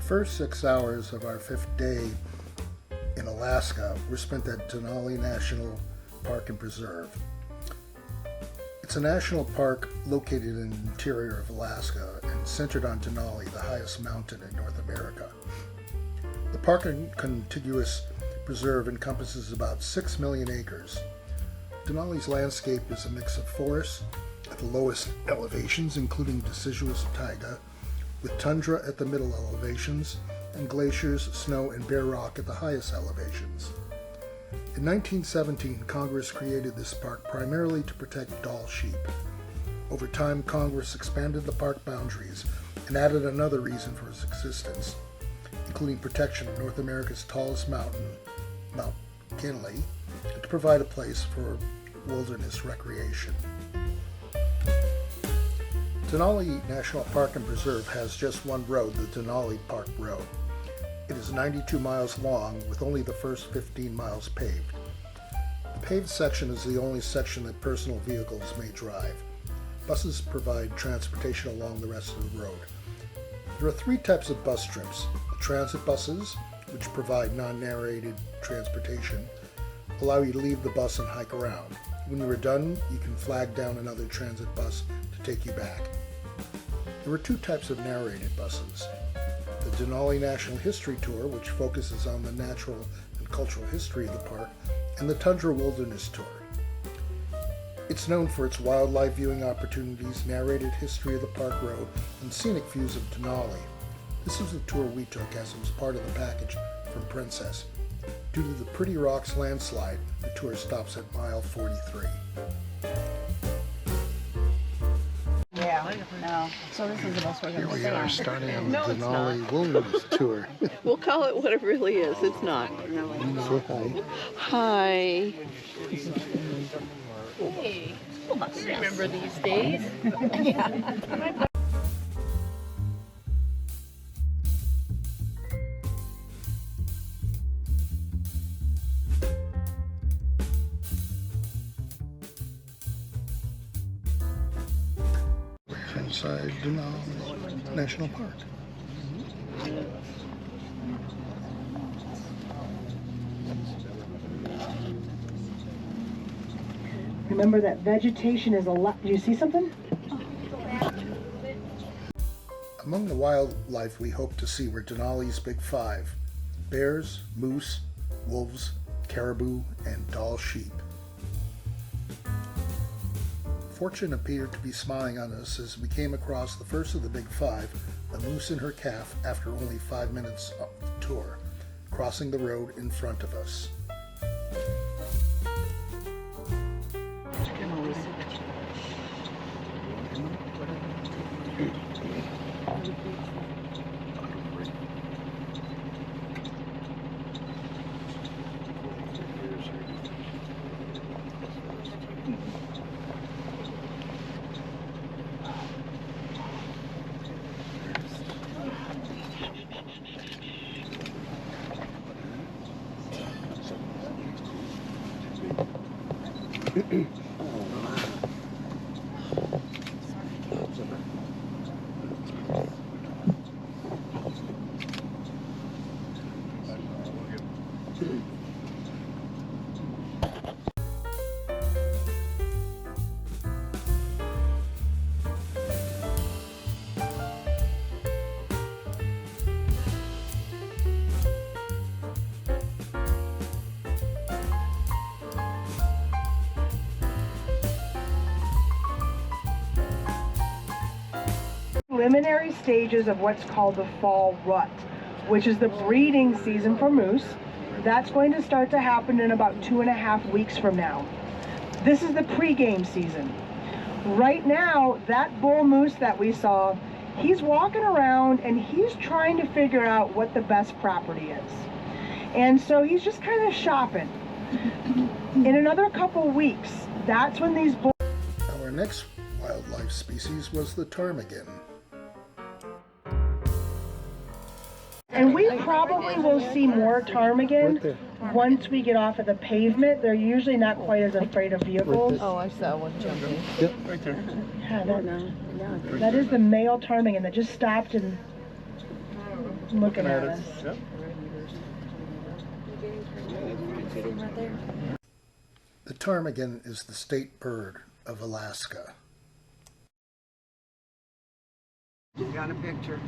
first 6 hours of our 5th day in Alaska were spent at Denali National Park and Preserve. It's a national park located in the interior of Alaska and centered on Denali, the highest mountain in North America. The park and contiguous preserve encompasses about 6 million acres. Denali's landscape is a mix of forests at the lowest elevations, including deciduous taiga, with tundra at the middle elevations, and glaciers, snow, and bare rock at the highest elevations. In 1917, Congress created this park primarily to protect Dall sheep. Over time, Congress expanded the park boundaries and added another reason for its existence, including protection of North America's tallest mountain, Mount McKinley, and to provide a place for wilderness recreation. Denali National Park and Preserve has just one road, the Denali Park Road. It is 92 miles long, with only the first 15 miles paved. The paved section is the only section that personal vehicles may drive. Buses provide transportation along the rest of the road. There are 3 types of bus trips: the transit buses, which provide non-narrated transportation, allow you to leave the bus and hike around. When you are done, you can flag down another transit bus to take you back. There are 2 types of narrated buses: the Denali National History Tour, which focuses on the natural and cultural history of the park, and the Tundra Wilderness Tour. It's known for its wildlife viewing opportunities, narrated history of the park road, and scenic views of Denali. This was the tour we took, as it was part of the package from Princess. Due to the Pretty Rocks landslide, the tour stops at mile 43. Yeah, no. So this is the best we're going to Here we are starting on the Denali Wilderness Tour. We'll call it what it really is. It's not. Say hi. Hi. Hey, school bus. Remember these days? Yeah. Inside Denali National Park. Remember that vegetation is a lot. Do you see something? Among the wildlife we hope to see were Denali's Big Five: bears, moose, wolves, caribou, and Dall sheep. Fortune appeared to be smiling on us as we came across the first of the Big Five, a moose and her calf, after only 5 minutes of the tour, crossing the road in front of us. Preliminary stages of what's called the fall rut, which is the breeding season for moose. That's going to start to happen in about 2.5 weeks from now. This is the pre-game season. Right now, that bull moose that we saw, he's walking around and he's trying to figure out what the best property is. And so he's just kind of shopping. In another couple weeks, that's when these bulls... Our next wildlife species was the ptarmigan. And we probably will see more ptarmigan once we get off of the pavement. They're usually not quite as afraid of vehicles. Oh, I saw one jumping. Yep, right there. Yeah, that is the male ptarmigan that just stopped and looking at us. Yep. The ptarmigan is the state bird of Alaska. Got a picture.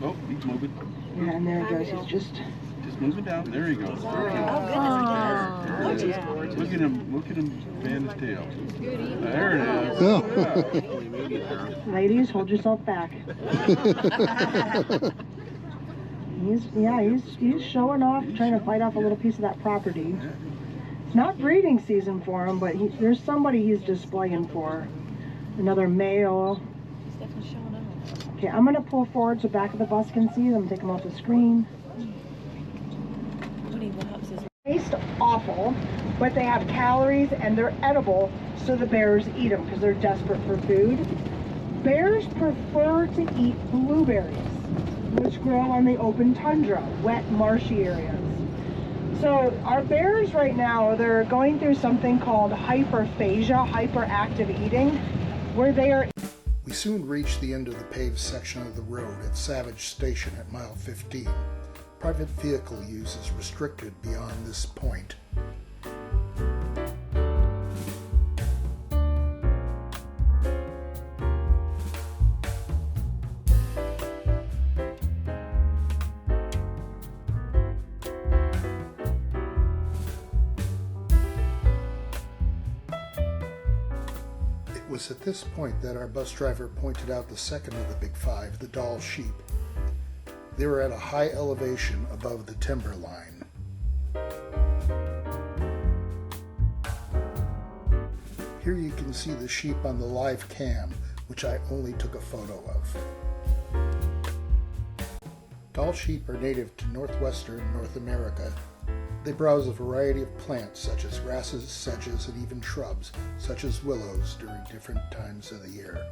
Oh, he's moving. Yeah, and there it goes. He's just. Just moving down. There he goes. There he goes. Oh, There it is. yeah. Look at him. Look at him fan his tail. There it is. Ladies, hold yourself back. He's showing off, trying to fight off a little piece of that property. It's not breeding season for him, but there's somebody he's displaying for. Another male. He's definitely showing up. Okay, I'm gonna pull forward so back of the bus can see. I'm gonna take him off the screen. What is his Taste awful, but they have calories and they're edible, so the bears eat them because they're desperate for food. Bears prefer to eat blueberries, which grow on the open tundra, wet, marshy areas. So our bears right now, they're going through something called hyperphagia, hyperactive eating, where they are. We soon reached the end of the paved section of the road at Savage Station at mile 15. Private vehicle use is restricted beyond this point. It was at this point that our bus driver pointed out the second of the big five, the Dall sheep. They were at a high elevation above the timber line. Here you can see the sheep on the live cam, which I only took a photo of. Dall sheep are native to northwestern North America. They browse a variety of plants such as grasses, sedges, and even shrubs such as willows during different times of the year.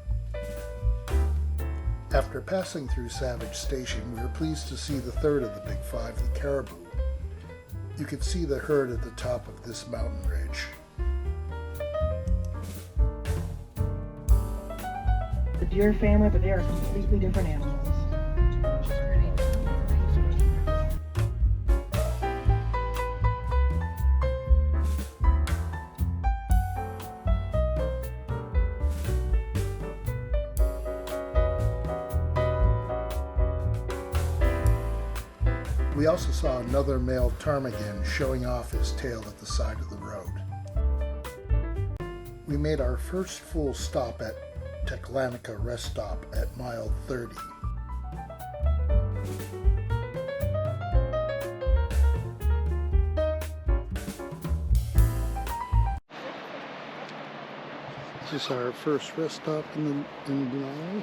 After passing through Savage Station, we were pleased to see the third of the big five, the caribou. You can see the herd at the top of this mountain ridge. The deer family, but they are completely different animals. We also saw another male ptarmigan showing off his tail at the side of the road. We made our first full stop at Teklanica Rest Stop at mile 30. This is our first rest stop in Denali.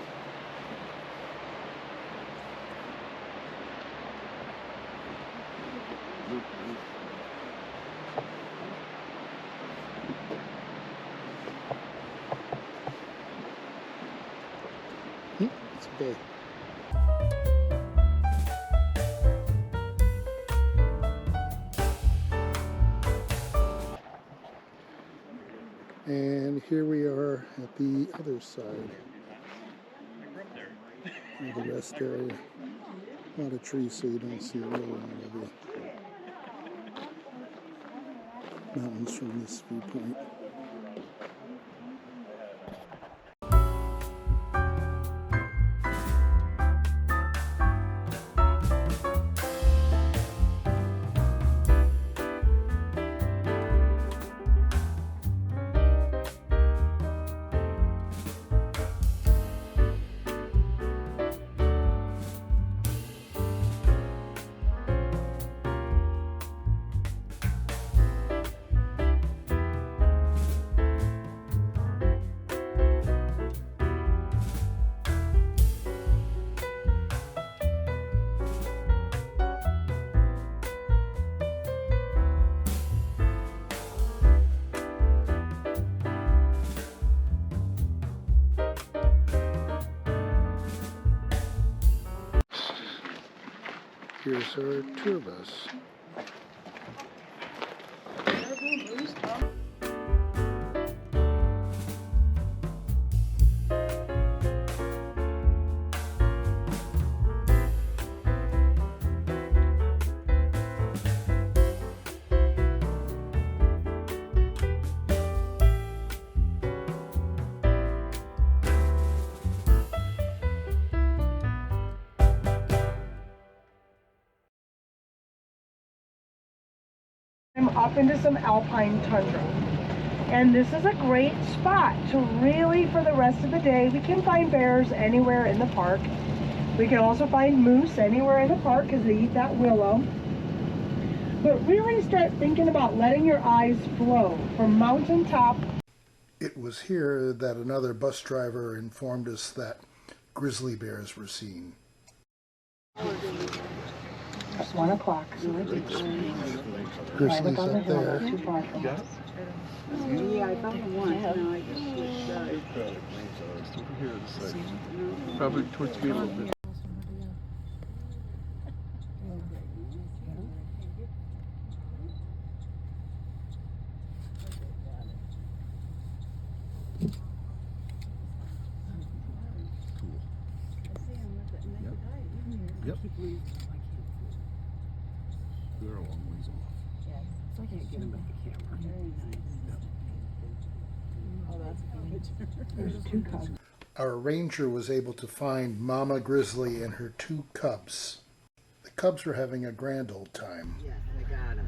It's okay. And here we are at the other side of the rest area. A lot of trees, so you don't see really any of the mountains from this viewpoint. Here's our tour bus. them up into some alpine tundra. And this is a great spot to really, for the rest of the day, we can find bears anywhere in the park. We can also find moose anywhere in the park because they eat that willow. But really start thinking about letting your eyes flow from mountaintop. It was here that another bus driver informed us that grizzly bears were seen. It's 1 o'clock. Grizzlies up there. Too far from us. Yeah, I found them once. No, I just Over here, the side. Probably towards me a little bit. Yep. They're a long ways off. I can't get them with the camera. Very nice. Oh, that's good. There's 2 cubs. Our ranger was able to find Mama Grizzly and her 2 cubs. The cubs were having a grand old time. Yeah, I got them.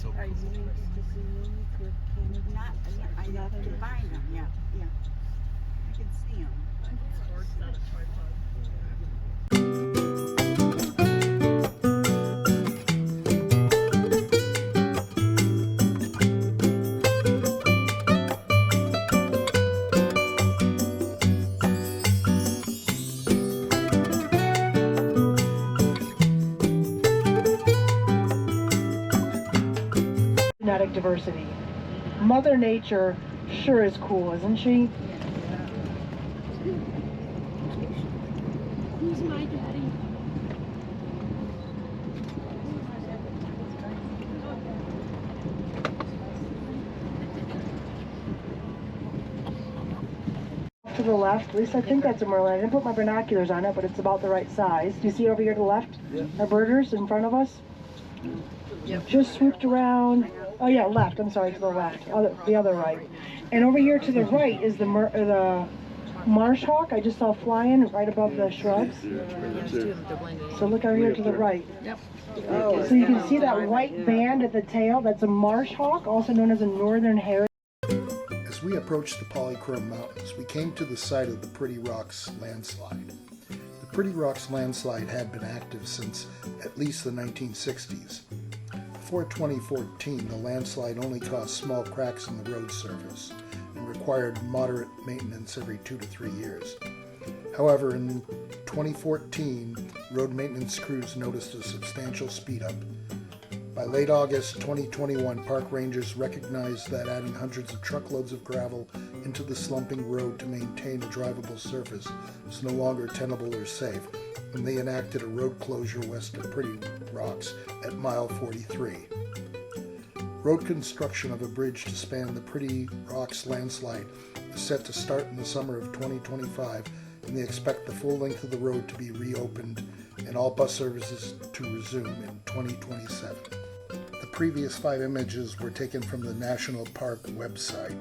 So are you used to seeing with cameras? Not, I have to find them, yeah, yeah. I can see them. Genetic diversity. Mother Nature sure is cool, isn't she? Who's my daddy? To the left, at least I think that's a merlin. I didn't put my binoculars on it, but it's about the right size. Do you see over here to the left? Yeah. Our birders in front of us? Yep. Just swooped around. Oh yeah, left. I'm sorry, to the left. The other right. And over here to the right is the marsh hawk I just saw flying right above the shrubs. So look out here to the right. Yep. So you can see that white band at the tail. That's a marsh hawk, also known as a northern hare. As we approached the Polychrome Mountains, we came to the site of the Pretty Rocks landslide. The Pretty Rocks landslide had been active since at least the 1960s. Before 2014, the landslide only caused small cracks in the road surface and required moderate maintenance every 2 to 3 years. However, in 2014, road maintenance crews noticed a substantial speed up. By late August 2021, park rangers recognized that adding hundreds of truckloads of gravel into the slumping road to maintain a drivable surface was no longer tenable or safe, and they enacted a road closure west of Pretty Rocks at mile 43. Road construction of a bridge to span the Pretty Rocks landslide is set to start in the summer of 2025, and they expect the full length of the road to be reopened and all bus services to resume in 2027. The previous 5 images were taken from the National Park website.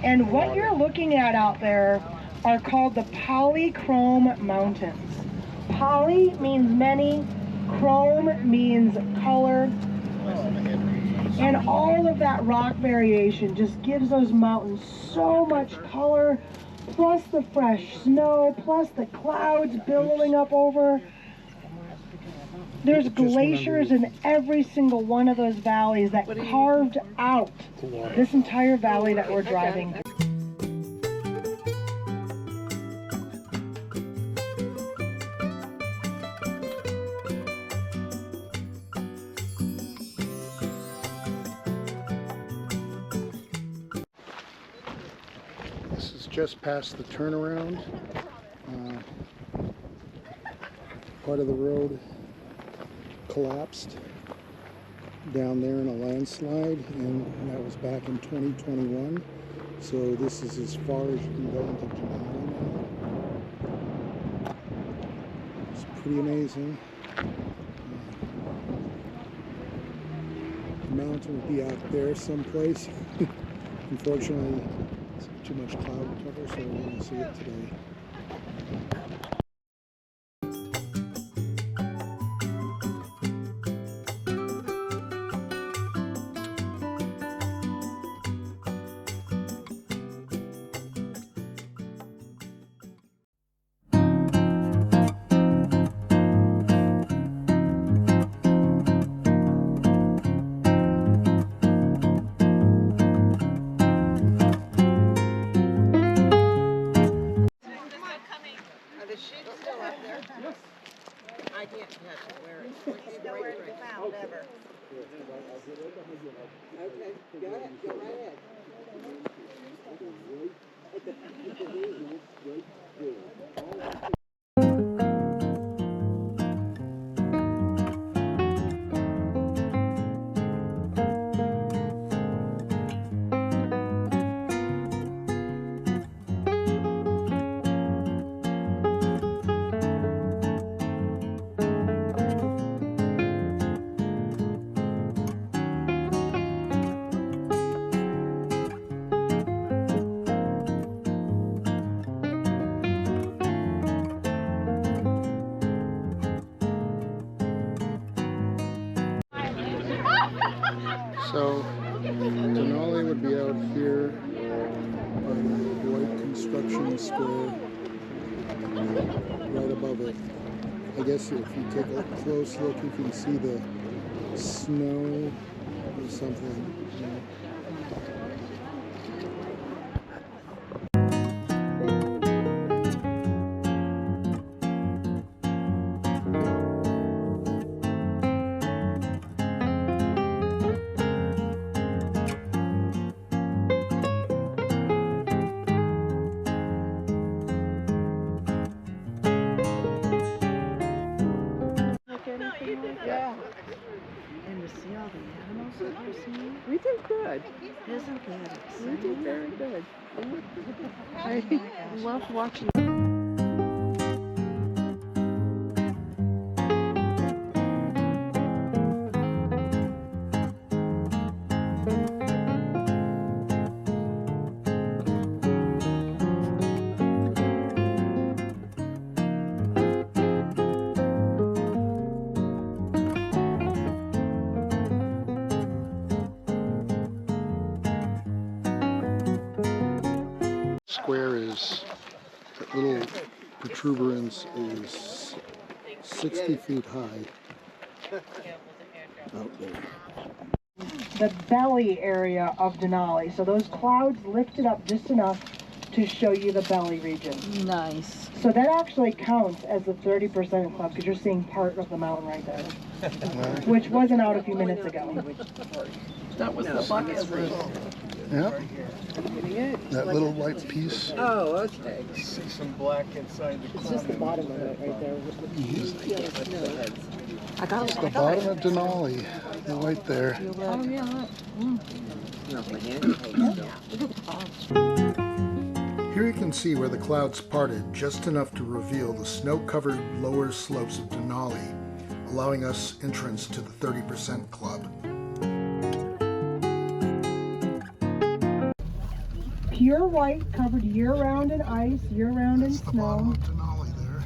And what you're looking at out there are called the Polychrome Mountains. Poly means many, chrome means color, and all of that rock variation just gives those mountains so much color, plus the fresh snow, plus the clouds billowing up over. There's glaciers in every single one of those valleys that carved out this entire valley that we're driving through. This is just past the turnaround. Part of the road collapsed down there in a landslide, and that was back in 2021. So this is as far as you can go into Denali now. It's pretty amazing. The mountain will be out there someplace. Unfortunately, it's too much cloud cover, so we won't see it today. So, Denali would be out here on the white construction square right above it. I guess if you take a close look, you can see the snow or something. You know. Yeah. And to see all the animals that we're seeing, We did good. isn't that We did exciting? very good. Oh I my gosh. love watching. Square is, that little protuberance is 60 feet high out there. The belly area of Denali. So those clouds lifted up just enough to show you the belly region. Nice. So that actually counts as the 30% club because you're seeing part of the mountain right there, which wasn't out a few minutes ago. That was the bucket list. Yep. That little white piece. Oh, okay. See some black inside the cloud. It's just the bottom of it right there. I got it. The bottom of Denali, the white there. Oh, yeah. Here you can see where the clouds parted just enough to reveal the snow-covered lower slopes of Denali, allowing us entrance to the 30% club. Pure white, covered year-round in ice, year-round in That's the bottom snow. of Denali there.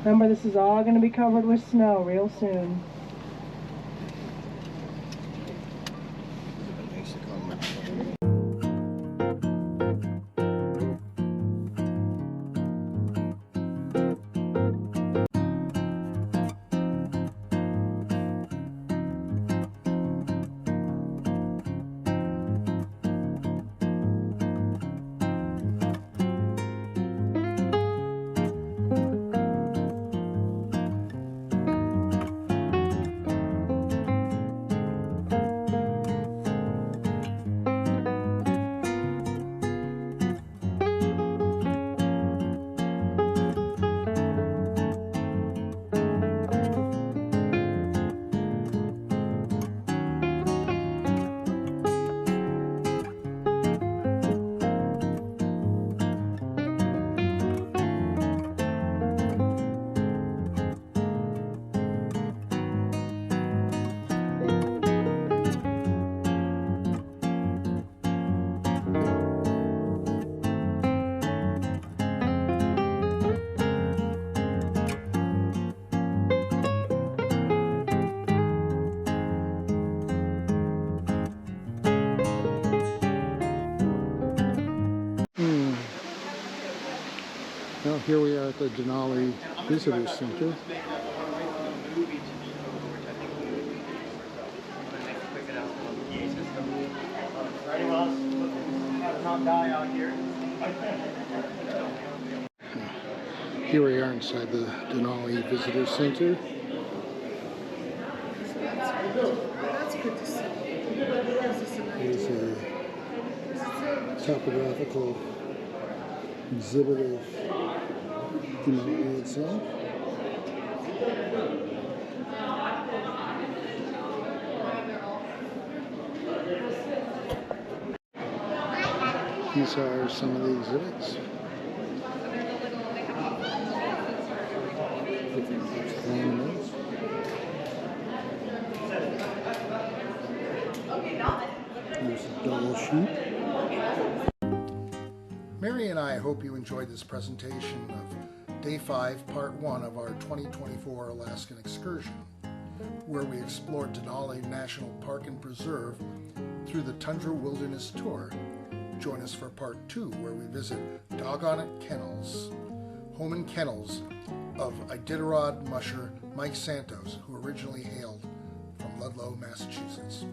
Remember, this is all going to be covered with snow real soon. Here we are at the Denali Visitor Center. Here we are inside the Denali Visitor Center. That's good to see. There's a topographical exhibit of Denali itself. These are some of the exhibits. Different types of animals. There's a doll sheep. Mary and I hope you enjoyed this presentation of Day 5, Part 1 of our 2024 Alaskan excursion, where we explored Denali National Park and Preserve through the Tundra Wilderness Tour. Join us for Part 2, where we visit Doggone It Kennels, home and kennels of Iditarod musher Mike Santos, who originally hailed from Ludlow, Massachusetts.